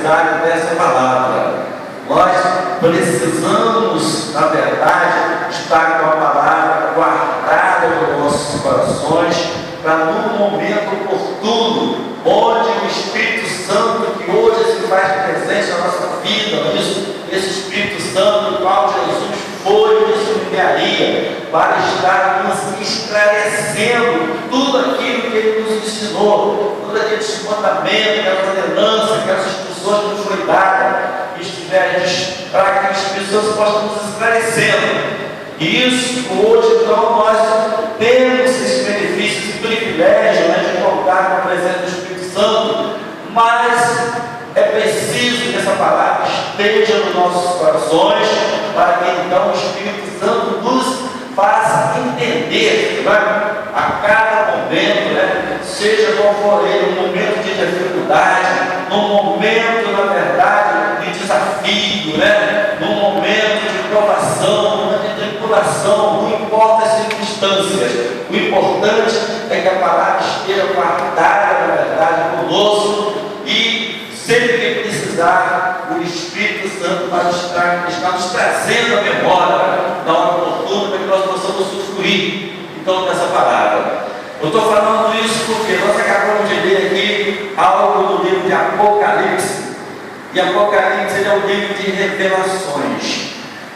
necessário dessa palavra. Nós precisamos, na verdade, estar com a palavra guardada nos nossos corações, para no momento oportuno, onde o Espírito Santo, que hoje se faz presente na nossa vida, esse Espírito Santo, do qual Jesus foi e nos enviaria, para estar nos esclarecendo tudo aquilo que Ele nos ensinou, todos aqueles mandamentos, aquelas ordenanças, aquelas instruções que nos foi dada, para que o Espírito Santo possa nos esclarecendo. E isso, hoje, então, nós temos esse benefício, esse privilégio, de contar com a presença do Espírito Santo, mas é preciso que essa palavra esteja nos nossos corações, para que então o Espírito Santo nos faça entender, a cada momento, seja qual for ele, um momento de dificuldade, num momento, na verdade, de desafio, num momento de provação, de tribulação, não importa as circunstâncias, o importante é que a palavra esteja guardada, na verdade, conosco, e sempre que precisar, o Espírito Santo vai estar nos trazendo a memória, na hora oportuna, para que nós possamos usufruir então dessa palavra. Eu estou falando isso porque nós acabamos de ler aqui algo no livro de Apocalipse, e Apocalipse é um livro de revelações.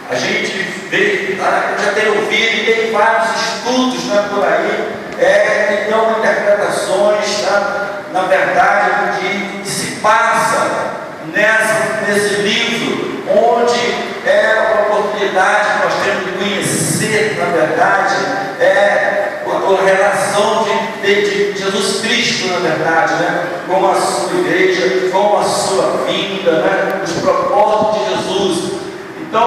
A gente vê, já tem ouvido e tem vários estudos por aí, que dão interpretações, na verdade, que se passa nesse livro, onde é uma oportunidade que nós temos de conhecer, na verdade, a relação de Jesus Cristo, na verdade, com a sua igreja, com a sua vinda, os propósitos de Jesus. Então,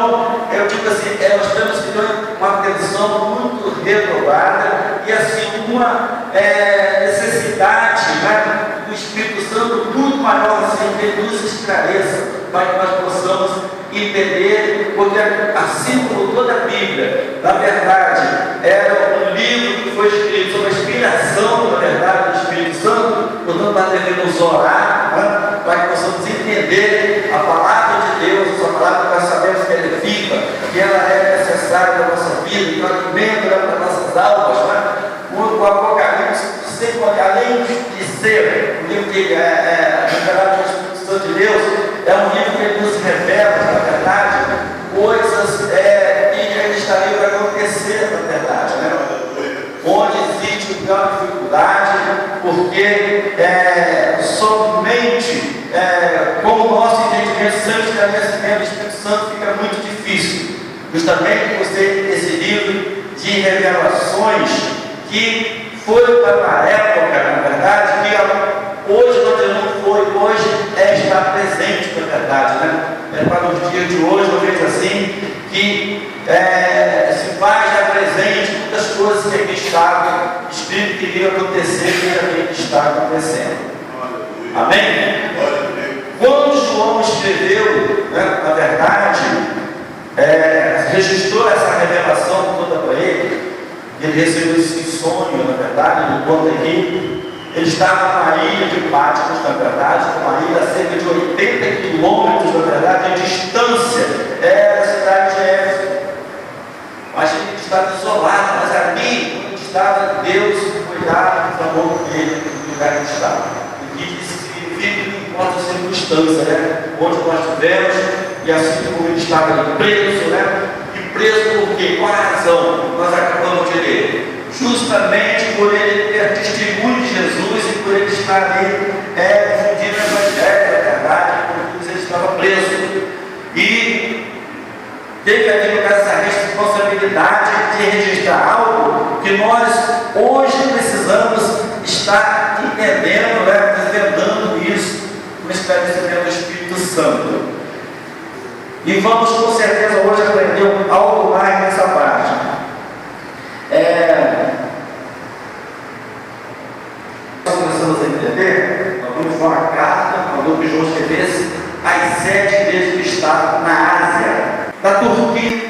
eu digo assim, nós temos que ter uma atenção muito renovada e assim, uma necessidade do Espírito Santo muito maior, assim, que nos esclareça, para que nós possamos entender, porque assim como toda a Bíblia, na verdade, era um livro que foi escrito sob a inspiração, na verdade, do Espírito Santo, portanto, nós devemos orar, para que possamos entender a palavra de Deus, essa palavra que nós sabemos que ela é viva, que ela é necessária para a nossa vida, que ela alimenta para nossas almas. O Apocalipse, além de ser um livro que é revelado pelo Espírito Santo de Deus, é um livro que nos revela, na verdade, coisas que ainda estariam para acontecer, na verdade, onde existe uma dificuldade, porque somente com o nosso entendimento, sem o esclarecimento do Espírito Santo, fica muito difícil. Justamente por ser esse livro de revelações que foi para uma época, na verdade, que hoje não foi, hoje está presente, na verdade, para os dias de hoje, eu vejo assim, que se faz já presente muitas coisas que aqui estavam escrito que iria acontecer, que aqui está acontecendo. Amém? Quando João escreveu, na verdade, registrou essa revelação toda para ele recebeu esse sonho, na verdade, ele conta aqui. Ele estava na ilha de Patmos, na verdade, uma ilha a cerca de 80 quilômetros, na verdade, de distância da cidade de Éfeso. Mas ele estava isolado, mas ali onde estava, Deus cuidava e falou com ele do lugar que estava. O que significa que não importa a circunstância, onde nós estivemos, e assim como ele estava ali preso, e preso por quê? Qual a razão? Nós acabamos de ler. Justamente por ele ter testemunho de Jesus e por ele estar ali difundindo o Evangelho, na verdade, porque ele estava preso. E teve ali no caso essa responsabilidade de registrar algo que nós hoje precisamos estar entendendo, desvendando isso, com o esclarecimento do Espírito Santo. E vamos com certeza hoje aprender algo mais nessa parte. Nós começamos a entender, nós vimos uma carta, mandou que João escrevesse às 7 igrejas que estavam na Ásia, na Turquia.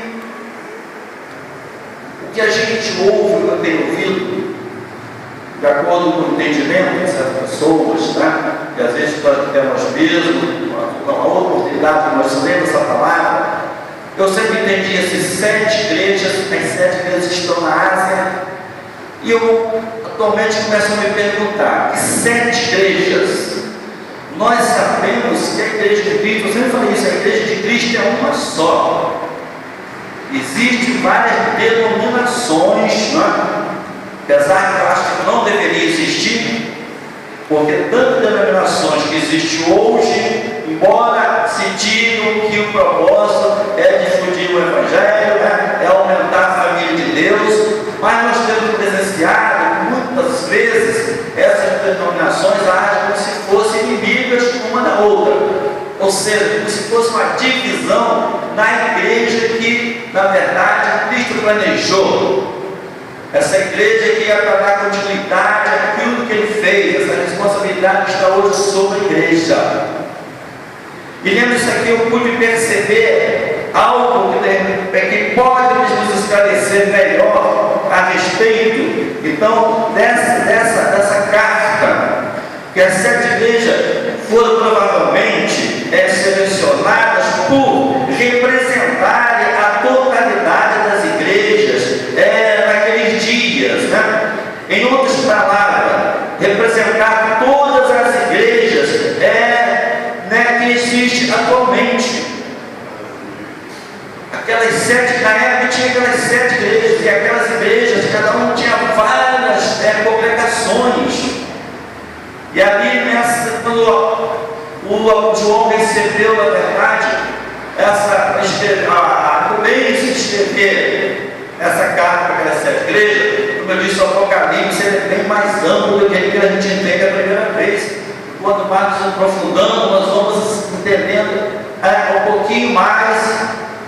O que a gente ouve, eu tenho ouvido, de acordo com o entendimento de certas pessoas, e às vezes nós mesmos, uma outra oportunidade que nós lemos essa palavra, eu sempre entendi essas 7 igrejas, as 7 igrejas que estão na Ásia, e eu atualmente começo a me perguntar, que 7 igrejas? Nós sabemos que a igreja de Cristo, eu sempre falei isso, a igreja de Cristo é uma só. Existem várias denominações, não é? Apesar que eu acho que não deveria existir, porque tantas denominações que existem hoje, embora se digam que o propósito é difundir o Evangelho, né? É aumentar a família de Deus, mas nós temos presenciado muitas vezes essas denominações agem como se fossem inimigas uma da outra, ou seja, como se fosse uma divisão na igreja que, na verdade, Cristo planejou. Essa igreja que ia para dar continuidade àquilo que ele fez, essa responsabilidade que está hoje sobre a igreja. E lendo isso aqui, eu pude perceber algo que pode nos esclarecer melhor a respeito, então, dessa carta, que as 7 igrejas foram provavelmente selecionadas por representarem a totalidade das igrejas naqueles dias, né? Em outras palavras, representar todas as igrejas que existem atualmente. Aquelas 7, na época tinha aquelas 7 igrejas, e aquelas igrejas, cada um tinha várias congregações. E ali, quando o João recebeu, na verdade, a incumbência de escrever essa carta para aquelas 7 igrejas, como eu disse, o Apocalipse é bem mais amplo do que aquilo que a gente entende a primeira vez. Quando mais nos aprofundamos, nós vamos entendendo um pouquinho mais,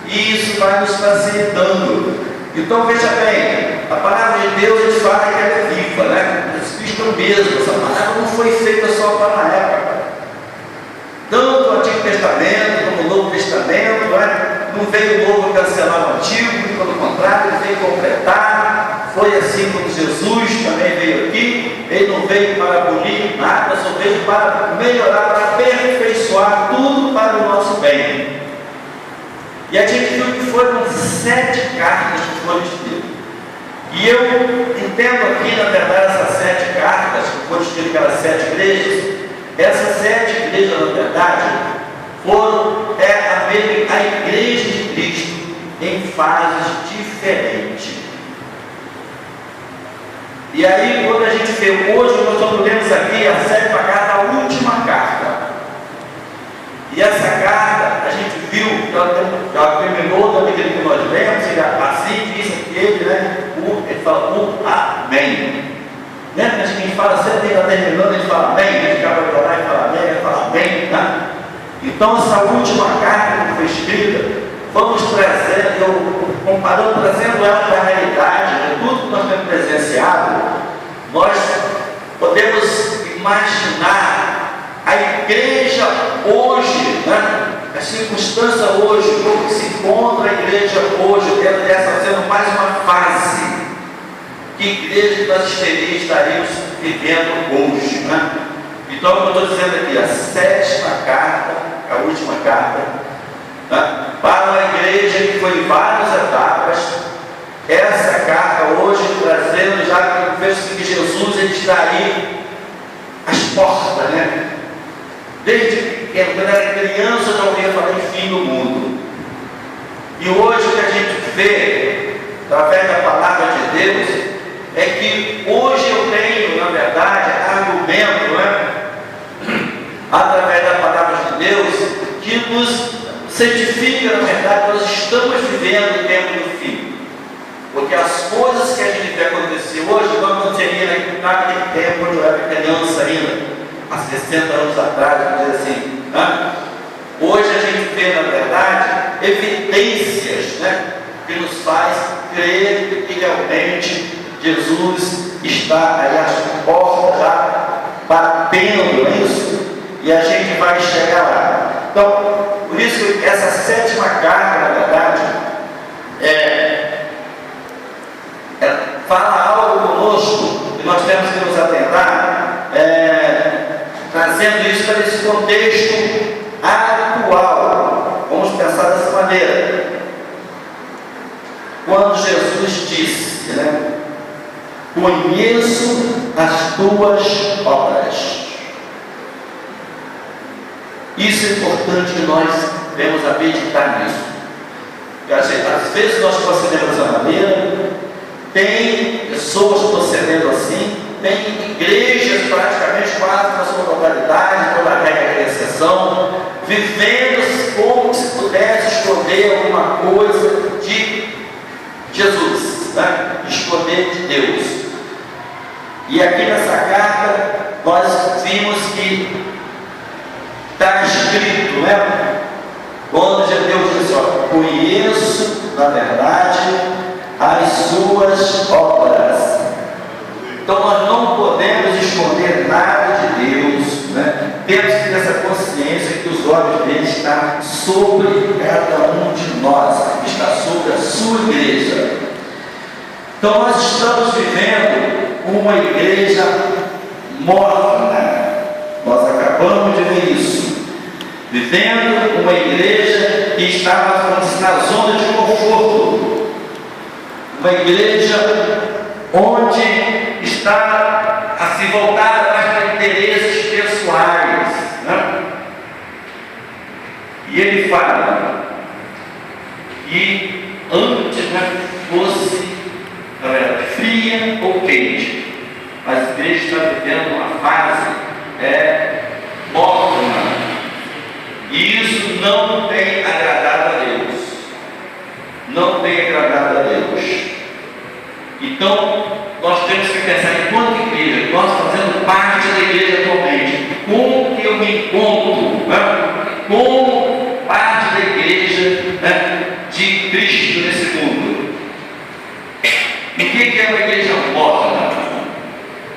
e isso vai nos facilitando. Então veja bem, a palavra de Deus, a gente fala que ela é viva, né? Cristo mesmo, essa palavra não foi feita só para a época. Tanto o Antigo Testamento como o Novo Testamento, não veio o Novo cancelar o Antigo, pelo contrário, ele veio completar. Foi assim como Jesus também veio aqui, ele não veio para abolir nada, só veio para melhorar, para aperfeiçoar tudo para o nosso bem. E a gente viu que foram 7 cartas que foram escritas. E eu entendo aqui, na verdade, essas 7 cartas que foram escritas pelas 7 igrejas, essas 7 igrejas, na verdade, foram a igreja de Cristo em fases diferentes. E aí, quando a gente vê hoje, nós estamos lendo aqui a 7ª carta, a última carta. E essa carta, a gente viu que ela terminou da medida que nós lemos, e assim diz ele, né? Ele fala amém. Né? A gente fala sempre que está terminando, ele fala amém, a gente acaba de orar e fala amém, ele fala amém, tá? Então, essa última carta que foi escrita, vamos trazendo, trazendo ela para a realidade, de tudo que nós temos presenciado, nós podemos imaginar a igreja hoje, né? A circunstância hoje, como se encontra a igreja hoje, dentro dessa sendo mais uma fase, que igreja nós estaríamos vivendo hoje, né? Então, eu estou dizendo aqui, a 7ª carta, a última carta, né? Para uma igreja que foi em várias etapas, essa carta hoje trazendo já que o verso que Jesus ele está aí às portas, né? Desde quando era criança eu já ouvia falar em fim do mundo. E hoje o que a gente vê, através da palavra de Deus, é que hoje eu tenho, na verdade, argumento, né? Através da palavra de Deus, que nos certifica, na verdade, nós estamos vivendo o tempo do fim. Porque as coisas que a gente vê acontecer hoje não aconteceria naquele tempo quando eu era criança ainda, há 60 anos atrás, vamos dizer assim. Né? Hoje a gente vê, na verdade, evidências, né, que nos faz crer que realmente Jesus está aí às portas, já batendo, não é isso? E a gente vai chegar lá. Então, por isso que essa 7ª carta, na verdade, fala algo conosco que nós temos que nos atentar, trazendo isso para esse contexto disse, né? Conheço as tuas obras. Isso é importante que nós devemos acreditar nisso. Às vezes nós procedemos dessa maneira, tem pessoas procedendo assim, tem igrejas praticamente quase na sua totalidade, toda regra de exceção, vivendo como se pudesse esconder alguma coisa de Jesus, né? Esconder de Deus. E aqui nessa carta nós vimos que está escrito, né? Quando Deus disse, ó, conheço, na verdade, as suas obras. Então nós não podemos esconder nada de Deus, né? Temos que ter essa consciência que os olhos dele estão sobre cada um de nós, está sobre a sua igreja. Então nós estamos vivendo uma igreja morta. Nós acabamos de ver isso. Vivendo uma igreja que estava na zona de conforto. Uma igreja onde está a se voltar mais para interesses pessoais, né? E ele fala que antes, né, fosse fria ou quente, mas a igreja está vivendo uma fase morna, e isso não tem agradado a Deus, não tem agradado a Deus. Então nós temos que pensar, enquanto igreja, nós fazendo parte da igreja atualmente, como que eu me encontro, né, como parte da igreja, né, de Cristo nesse mundo. O que é uma igreja morta?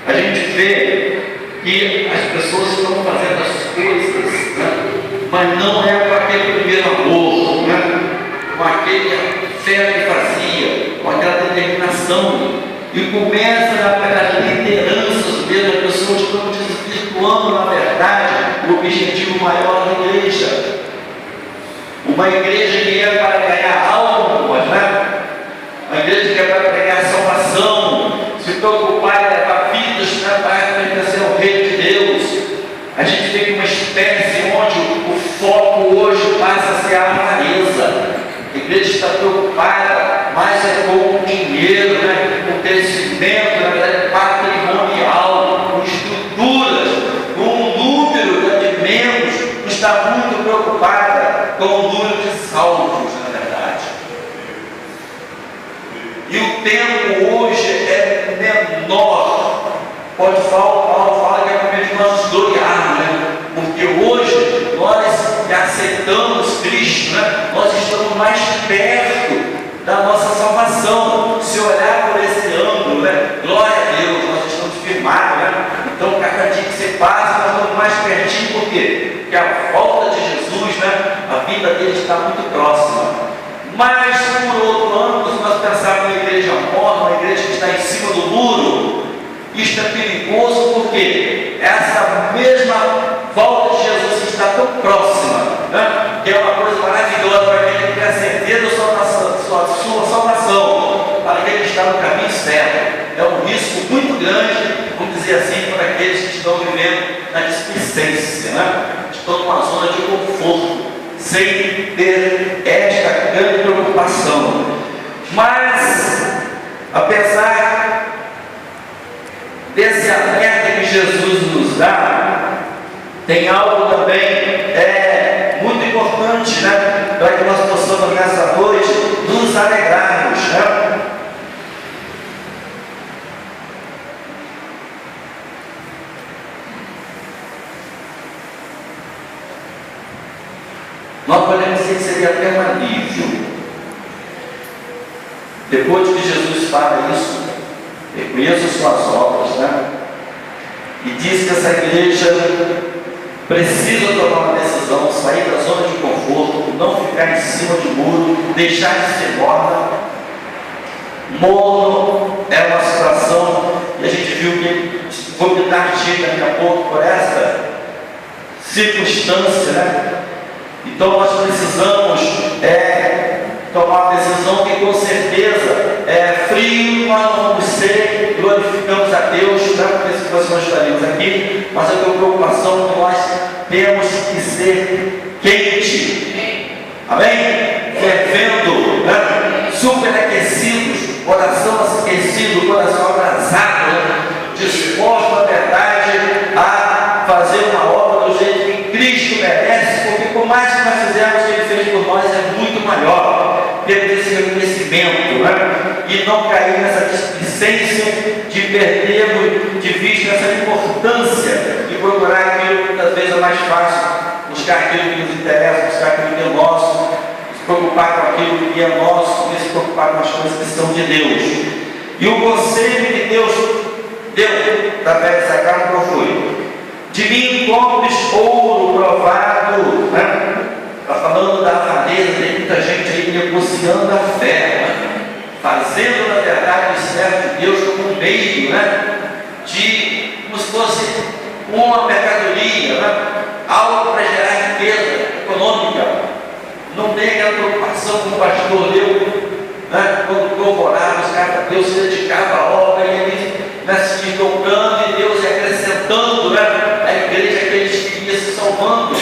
A gente vê que as pessoas estão fazendo as coisas, né, mas não é com aquele primeiro amor, né, com aquele fé que fazia, com aquela determinação, e começa pelas lideranças mesmo, as pessoas estão desvirtuando, na verdade, o objetivo maior da igreja. Uma igreja que é para ganhar almas, né? Uma igreja que é para ganhar salvação, se preocupar em levar vidas, né, para pertencer ao reino de Deus. A gente tem uma espécie onde o foco hoje passa a ser a avareza. A igreja está preocupada mais com o dinheiro, né, com o crescimento, na verdade, patrimonial, com estruturas, com o número de membros, não está muito preocupada com o número de salvos, na verdade. E o tempo hoje é menor. Pode Paulo fala que é o momento de nós gloriarmos, né? Porque hoje nós que aceitamos Cristo, né, nós estamos mais perto da nossa salvação. Se olhar por esse ângulo, né, glória a Deus, nós estamos firmados, né? Então cada dia que você passa, nós estamos mais pertinho. Por quê? Porque a volta de Jesus, né, a vida dele está muito próxima. Mas por outro ângulo, se nós pensarmos na igreja morta, uma igreja que está em cima do muro, isto é perigoso, porque essa mesma volta de Jesus está tão próxima, né, que é uma coisa maravilhosa para aquele que tem a certeza da sua salvação, para aquele que está no caminho certo. É um risco muito grande, vamos dizer assim, para aqueles que estão vivendo na displicência, né? Estão numa zona de conforto, sem ter esta grande preocupação. Mas, apesar desse alerta que Jesus nos dá, tem algo também muito importante, né, para que nós possamos nessa noite nos alegrarmos, né? Nós podemos dizer que seria até um alívio. Depois que Jesus fala isso, reconheça suas obras, né? E diz que essa igreja precisa tomar uma decisão, sair da zona de conforto, não ficar em cima de muro, deixar de ser morna. Morno é uma situação, e a gente viu que vou me dar dica daqui a pouco por essa circunstância, né? Então nós precisamos tomar uma decisão que com certeza frio nós porque se nós não estaríamos aqui, mas a tua preocupação que nós temos que ser quente, amém? Fervendo, né? Superaquecidos, coração aquecido, coração abrasado, né? Disposto, na verdade, a fazer uma obra do jeito que Cristo merece, porque por mais que nós fizermos o que Ele fez por nós, é muito maior, ter esse reconhecimento, né? E não cair nessa displicência de perdermos de vista essa importância de procurar aquilo que muitas vezes é mais fácil, buscar aquilo que nos interessa, buscar aquilo que é nosso, se preocupar com aquilo que é nosso, e se preocupar com as coisas que são de Deus. E o conselho que Deus deu através dessa carta qual foi? De mim compres ouro provado, né? Está falando da avareza, tem muita gente aí negociando a fé, né? Fazendo na verdade o servo de Deus como um meio, né? De como se fosse uma mercadoria, né? Algo para gerar riqueza econômica. Não tem aquela preocupação como o pastor deu, né? Quando corroborava, os caras, Deus se dedicava à obra e ele, né, se desdobrando e Deus ia acrescentando, né, a igreja que eles queriam se salvando.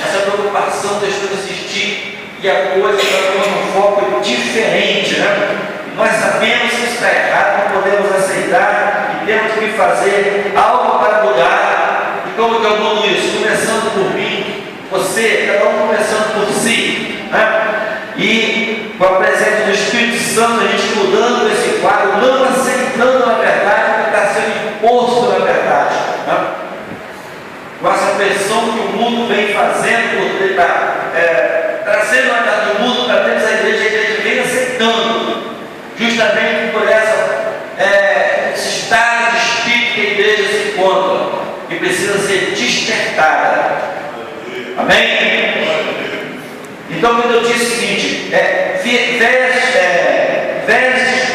Essa preocupação deixou de existir e a coisa está tomando um foco diferente, né? Nós sabemos que isso está errado, não podemos aceitar e temos que fazer algo para mudar. E como que eu mudo isso? Começando por mim, você, cada um começando por si, né? E com a presença do Espírito Santo, a gente mudando esse quadro, não aceitando a verdade, o que está sendo imposto na verdade, né? Com essa pressão que o mundo vem fazendo, trazendo a verdade do mundo para dentro da igreja vem aceitando, justamente por esse estado de espírito que a igreja se encontra, que precisa ser despertada. Amém? Então, quando eu disse o seguinte, vestes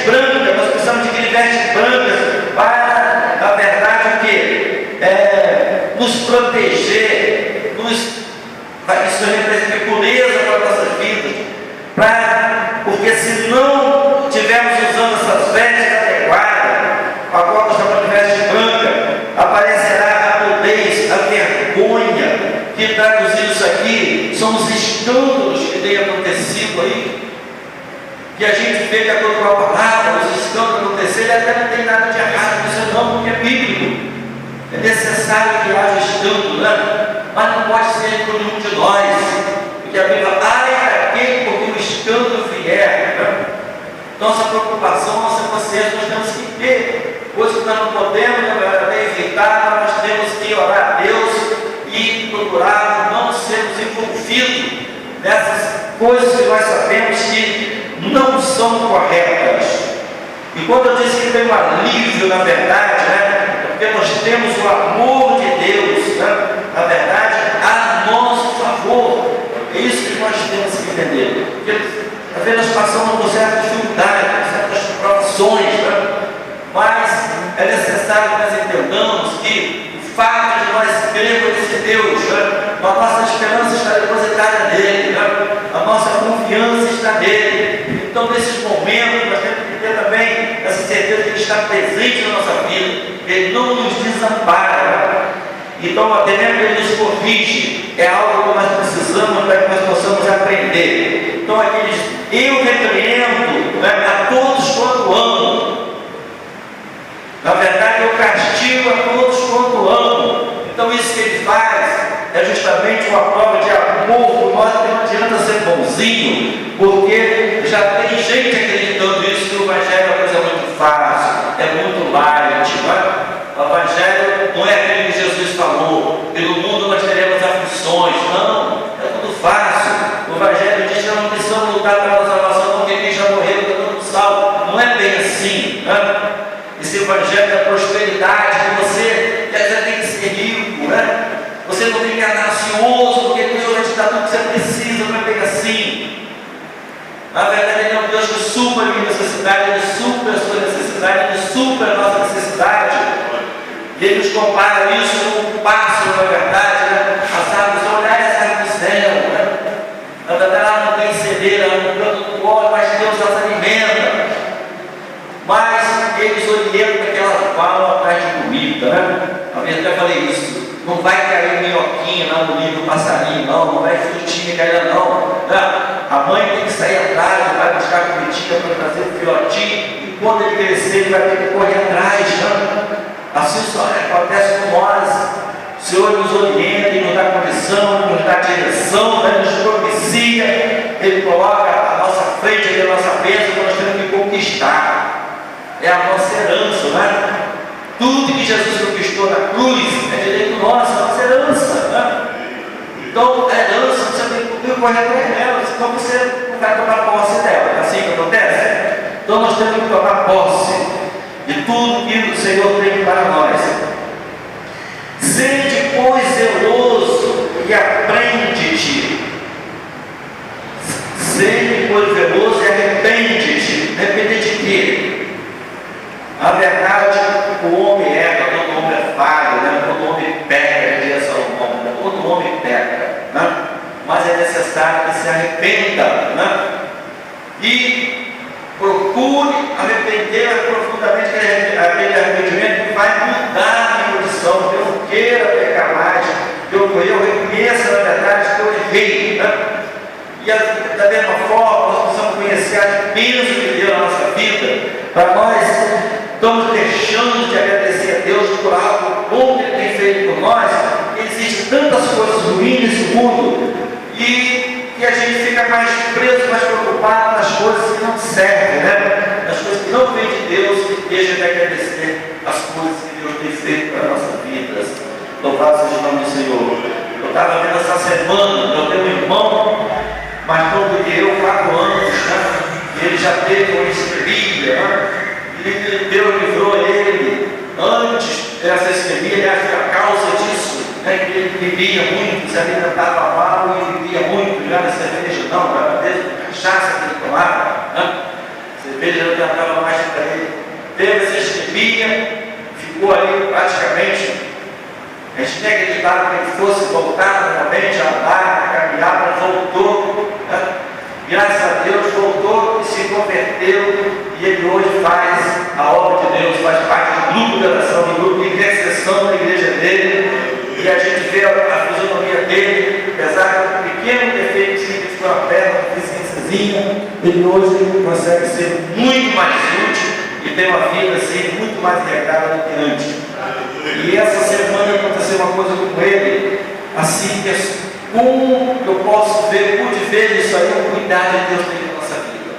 brancas, nós precisamos de vestes brancas para, na verdade, o quê? Nos proteger, isso representa pureza para a nossa vida, porque se não estivermos usando essas vestes adequadas, a qual nós chamamos de veste branca, aparecerá a nudez, a vergonha, que traduzindo isso aqui, são os escândalos que têm acontecido aí, que a gente vê que a palavra, os escândalos acontecerem, até não tem nada de errado nisso não, porque é bíblico. É necessário que haja escândalo, né? Mas não pode ser por nenhum de nós, porque a Bíblia fala, ai daquele porque o escândalo vier, né? Nossa preocupação, nossa consciência, nós temos que ter coisas que nós não podemos evitar, nós temos que orar a Deus e procurar não sermos envolvidos nessas coisas que nós sabemos que não são corretas. E quando eu disse que tem um alívio, na verdade, né? Porque nós temos o amor de Deus, né? Na verdade, a nosso favor. É isso que nós temos que entender. Porque às vezes nós passamos por certas dificuldades, por certas provações, né? Mas é necessário que nós entendamos que o fato de nós crermos nesse Deus, né? A nossa esperança está depositada nele, né? A nossa confiança está nele. Então, nesses momentos, nós temos que ter também essa certeza que Ele está presente na nossa vida, Ele não nos desampara. Então, até mesmo que Ele nos corrige, é algo que nós precisamos para que nós possamos aprender. Então, aqui diz: eu repreendo, né, a todos quanto amo. Na verdade, eu castigo a todos quanto amo. Então, isso que Ele faz é justamente uma prova de amor. Nós não adianta ser bonzinho, porque já tem gente acreditando isso, que o Evangelho é uma coisa muito fácil, é muito light, não é? O Evangelho não é aquilo que Jesus falou, que no mundo nós teremos aflições. Não, é tudo fácil. O Evangelho diz que nós não precisamos lutar pela salvação, porque quem já morreu está todo salvo. Não é bem assim, né? Esse Evangelho da prosperidade, que você já tem que ser rico, né? Você não tem que andar ansioso, porque Deus vai te dar tudo que você precisa, não é bem assim. Na verdade, Ele é um Deus que supra a minha necessidade, Ele supra a sua necessidade, Ele supra a nossa necessidade. E Ele nos compara isso com um pássaro, na verdade, né? As árvores, olhar as árvores do céu, né? Na verdade, ela não tem cedeira, ela não planta no óleo, mas Deus as alimenta. Mas eles orientam que elas vão atrás de comida. né? Eu até falei isso. Não vai cair minhoquinha lá no ninho do passarinho, não vai frutinha cair lá, não. A mãe tem que sair atrás, vai buscar comidinha para trazer o filhotinho, e quando ele crescer, ele vai ter que correr atrás, né? Assim só acontece com nós. O Senhor nos orienta, Ele nos dá condição, nos dá direção, né? Nos propicia, Ele coloca à nossa frente, Ele é a nossa bênção, que nós temos que conquistar. É a nossa herança, né? Tudo que Jesus conquistou na cruz é direito nosso, é a nossa herança, né? Então, a herança você tem que correr atrás dela, senão você não vai tomar posse dela. É assim que acontece? Então, nós temos que tomar posse de tudo que o Senhor tem para nós. Sede, pois, zeloso e aprende-te. Sede, pois, zeloso e arrepende-te. Arrepende de quê? Na verdade, o homem erra, todo homem é falho, né? Todo homem peca, diz Salomão, né? Todo homem peca, né? Mas é necessário que se arrependa, né? E procure arrepender profundamente, aquele arrependimento que vai mudar a minha condição, que eu não queira pecar mais, que eu reconheça, na verdade, que eu errei, né? E da mesma forma, nós precisamos conhecer as bênçãos de Deus na nossa vida, para nós estamos deixando de agradecer a Deus por algo bom que Ele tem feito por nós. Existem tantas coisas ruins nesse mundo e a gente fica mais preso, mais preocupado nas coisas que não servem, né? Nas coisas que não vêm de Deus, e a gente vai agradecer as coisas que Deus tem feito para a nossa vida. Louvado seja o nome do Senhor. Eu estava vendo essa semana, eu tenho um irmão, mais novo que eu, 4 anos, né? Ele já teve uma isquemia, né? E Deus livrou ele antes dessa isquemia, aliás, foi a causa disso, né? Que ele bebia muito, se alimentava mal e bebia muito, já na cerveja não, era mesmo cachaça que ele tomava, né? Cerveja não adiantava mais para ele. Teve essa isquemia, ficou ali praticamente. A gente nem acreditava que ele fosse voltar novamente a andar, a caminhar, mas voltou, né? Graças a Deus voltou e se converteu, e ele hoje faz a obra de Deus, faz parte do grupo de oração, do grupo de intercessão da igreja dele, e a gente vê a fisionomia dele, apesar do pequeno defeito que ficou na perna, uma deficiênciazinha, ele hoje consegue ser muito mais útil e ter uma vida assim, muito mais regrada do que antes. E essa semana aconteceu uma coisa com ele, assim, que como eu posso ver, pude ver isso aí, o cuidado de Deus tem na nossa vida.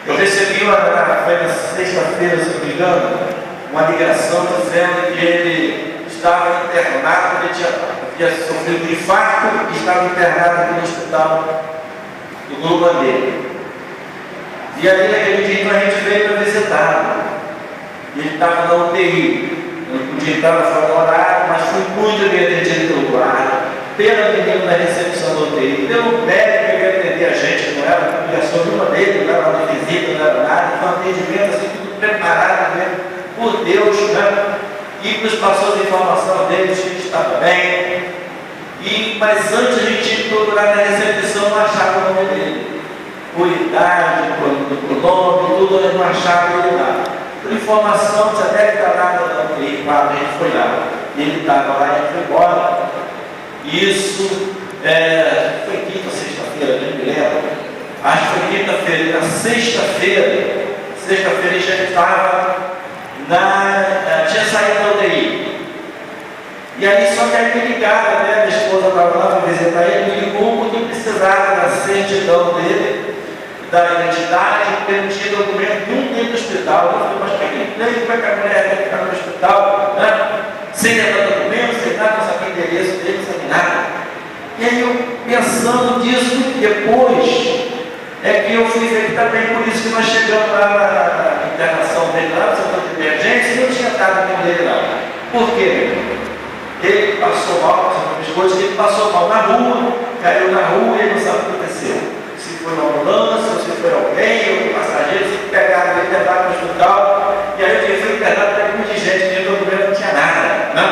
Eu recebi foi na sexta-feira, se não me engano, uma ligação dizendo que ele estava internado, ele havia sofrido um infarto e estava internado aqui no hospital do grupo dele. E aí, naquele dia, a gente veio para visitá-lo. E ele estava na UTI. Eu não podia entrar fora do horário, mas fui muito bem atendido pelo guarda, pela menina da recepção do UTI, pelo médico que veio atender a gente, não era ligação nenhuma dele, não era uma visita, não era nada, foi um atendimento assim, tudo preparado mesmo, por Deus, né? E nos passou a informação dele, que ele estava bem. Mas antes a gente tinha que procurar na recepção, não achava o nome dele. Por idade, por nome, tudo, eu não achava ele lá. Por informação, você deve estar lá na UTI, a gente foi lá. E ele estava lá e ele foi embora. Isso foi quinta ou sexta-feira, não me lembro. Acho que foi quinta-feira. Na sexta-feira ele já estava tinha saído da UTI. E aí só que aí me ligaram, né? Minha esposa estava lá para visitar ele, me ligou porque precisava da certidão dele, da identidade, porque não tinha documento nenhum dentro do hospital. Eu falei, mas para que vai que a mulher vai ficar no hospital, né? Sem levar documento, sem nada, não sabia o endereço dele, não sabia nada. E aí eu pensando nisso, depois que eu fui ver que também, por isso que nós chegamos lá na internação dele, lá no setor de emergência, e não tinha estado com dele lá. Por quê? Ele passou mal, ele passou mal na rua, caiu na rua e ele não sabe o que aconteceu. Se foi uma ambulância, ou se foi alguém, ou passageiro, se pegaram ele, levaram para o hospital, e aí eu fui internado, tem muita gente que no documento não tinha nada, né?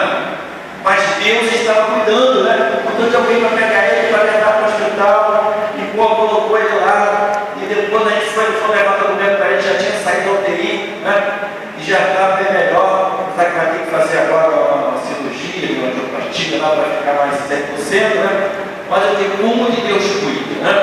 Mas Deus estava cuidando, né? Cuidando de alguém para pegar ele, para levar para o hospital, e colocou ele lá, e depois a gente foi levar o documento para ele, já tinha saído da UTI, né? E já estava bem melhor, sabe o que vai ter que fazer agora? 100%, né? Mas eu digo, como que Deus cuida, né?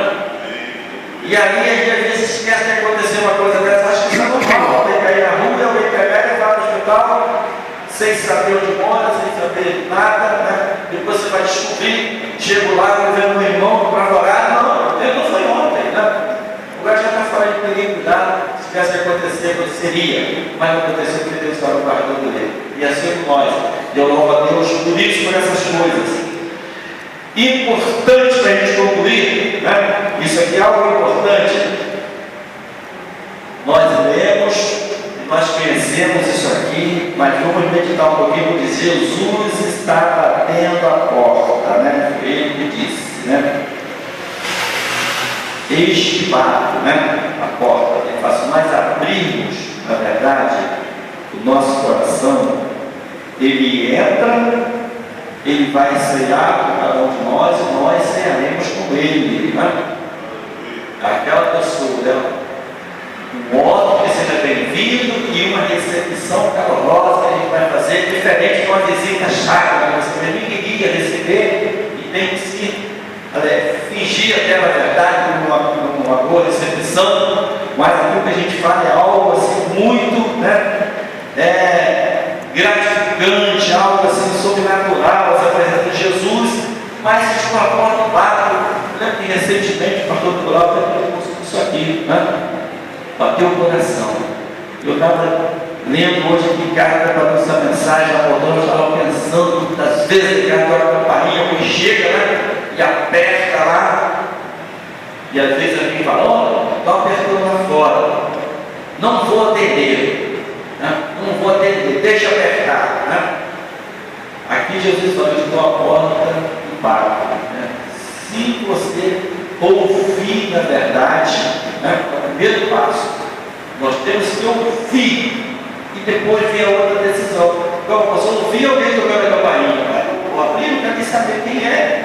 E aí, às vezes, esquece de acontecer uma coisa dessa, acho que isso é normal, alguém cair na rua, alguém pegar e levar no hospital, sem saber onde mora, sem saber nada, né? Depois você vai descobrir, chego lá, vendo um irmão para orar, não, ele não foi ontem, né? O lugar já está fora de perigo, cuidado, se tivesse acontecido, seria, mas não aconteceu porque Deus estava guardando ele. E assim como nós, eu louvo a Deus por isso, por essas coisas. Importante para a gente concluir, né? Isso aqui é algo importante. Nós lemos, nós conhecemos isso aqui, mas vamos meditar um pouquinho, porque Jesus está batendo a porta, né? Foi ele que disse, né? Eis que bato, né? A porta. É fácil nós abrirmos, na verdade, o nosso coração. Ele entra, ele vai cear com cada um de nós e nós cearemos com ele, né? Aquela pessoa, né? Um modo que seja bem-vindo e uma recepção calorosa que a gente vai fazer, diferente de uma visita chata, né? Você ninguém queria receber e tem que se fingir até na verdade numa boa recepção, mas aquilo que a gente fala é algo assim muito, né? Gratificante, algo assim sobrenatural, essa presença de Jesus, mas de uma forma básica, né? E recentemente o pastor Nicolau falou isso aqui, né? Bateu o coração. Eu estava lendo hoje aqui em casa para essa mensagem, eu estava pensando muitas vezes que agora a campainha alguém chega, né? E aperta lá, e às vezes alguém fala, olha, estou apertando lá fora, não vou atender, né? Não vou atender, deixa apertar, né? Aqui Jesus falou, eu estou à porta e bato, né? Se você ouvir na verdade, né? É o primeiro passo, nós temos que ouvir e depois vem a outra decisão. Então, você ouvir alguém tocando a campainha, vou abrir, não quero nem saber quem é,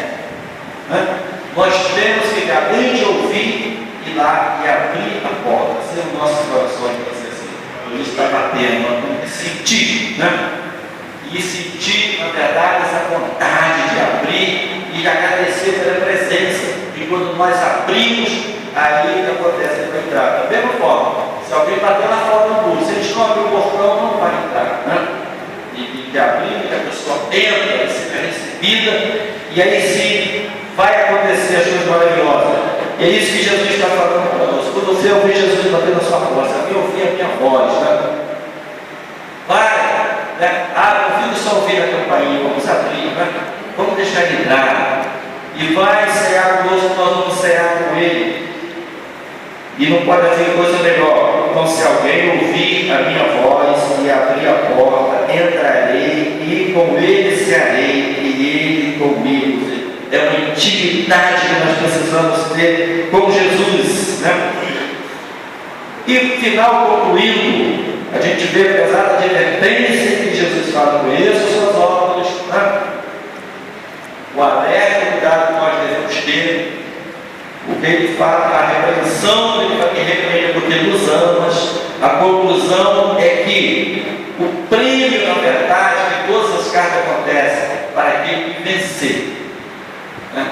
né? Nós temos que além de ouvir, ir lá e abrir a porta, ser o nosso coração de você assim. Jesus está batendo, nós temos que sentir, né? E sentir, na verdade, essa vontade de abrir e de agradecer pela presença. E quando nós abrimos, aí acontece que vai entrar. Da mesma forma, se alguém bater lá fora do muro, se a gente não abrir o portão, não vai entrar, né? E de abrir, que a pessoa entra, é recebida, e aí sim vai acontecer as coisas maravilhosas. E é isso que Jesus está falando conosco. Quando você ouvir Jesus bater na sua porta, você vai ouvir a minha voz, né? Vai, né? Não fica só ouvir a campainha, vamos abrir, né? Vamos deixar ele entrar. E vai cear conosco, nós vamos cear com ele. E não pode haver coisa melhor. Então, se alguém ouvir a minha voz e abrir a porta, entrarei e com ele cearei e ele comigo. É uma intimidade que nós precisamos ter com Jesus, né? E final, concluindo, a gente vê, apesar da advertência que Jesus fala, conheça os seus óculos, né? O alerta, o cuidado que nós devemos ter, o que ele fala, a repreensão que repreende porque nos amas. A conclusão é que o prêmio, na verdade, que todas as cartas acontecem para aquele que vencer, né?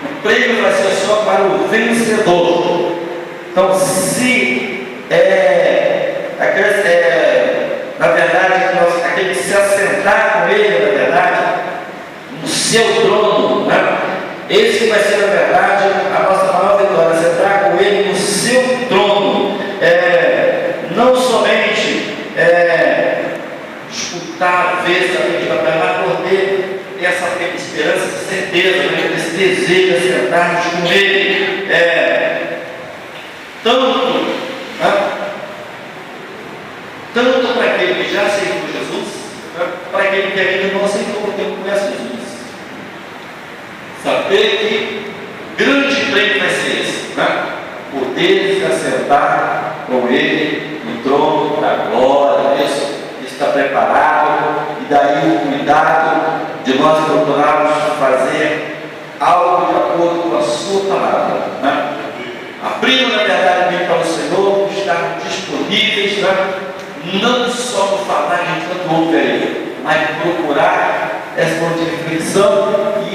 O prêmio vai ser só para o vencedor. Então, se na verdade, aquele que se assentar com ele, na verdade, no seu trono, né? Esse vai ser, na verdade, a nossa maior vitória, sentar com ele no seu trono. Não somente escutar, ver, saber, mas poder ter essa esperança, essa certeza, né? Esse desejo de sentarmos com ele. Tanto para aquele que já aceitou Jesus, né? Para aquele que ainda não aceitou, porque não conhece Jesus. Saber que grande prêmio vai ser esse, né? Poder se assentar com ele no trono da glória. Isso está preparado, e daí o cuidado de nós procurarmos fazer algo de acordo com a sua palavra, né? Abrindo na verdade bem para o Senhor, estar disponíveis, né? Não só no falar de tanto ouve aí, mas procurar essa reflexão e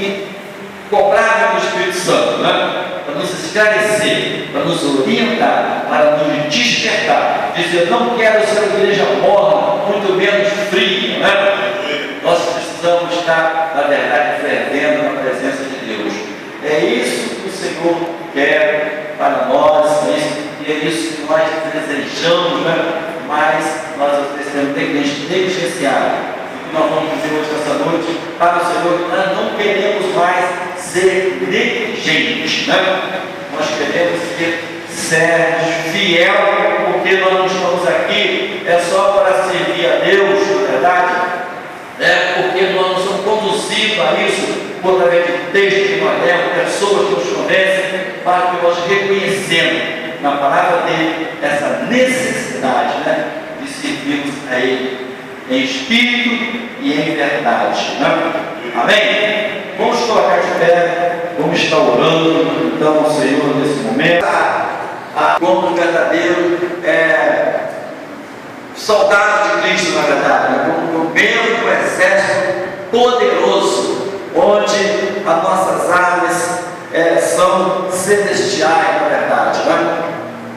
cobrar do Espírito Santo, né? Para nos esclarecer, para nos orientar, para nos despertar. Dizer, não quero ser uma igreja morna, muito menos fria, né? Nós precisamos estar, na verdade, fervendo na presença de Deus. É isso que o Senhor quer para nós, e é isso que nós desejamos, né? Mas nós temos que negligenciar. O que nós vamos dizer hoje, nessa noite, para o Senhor, que nós não queremos mais ser negligentes, né? Nós queremos ser sérios, fiel, porque nós não estamos aqui só para servir a Deus, na verdade, porque nós não somos conduzidos a isso por através de textos que nós lemos, pessoas que nos convencem, para que nós reconhecemos na palavra dele essa necessidade, né, de servirmos a ele em espírito e em verdade, né? Amém? Vamos colocar de pé, vamos estar orando então ao Senhor nesse momento. Como verdadeiro soldado de Cristo, na verdade, né? Como membro do exército poderoso, onde as nossas armas são celestiais, na verdade, né?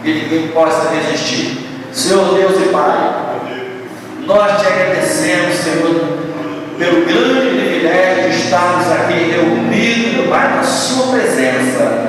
E ninguém possa resistir. Senhor Deus e Pai, nós te agradecemos, Senhor, pelo grande privilégio de estarmos aqui reunidos, meu Pai, na sua presença.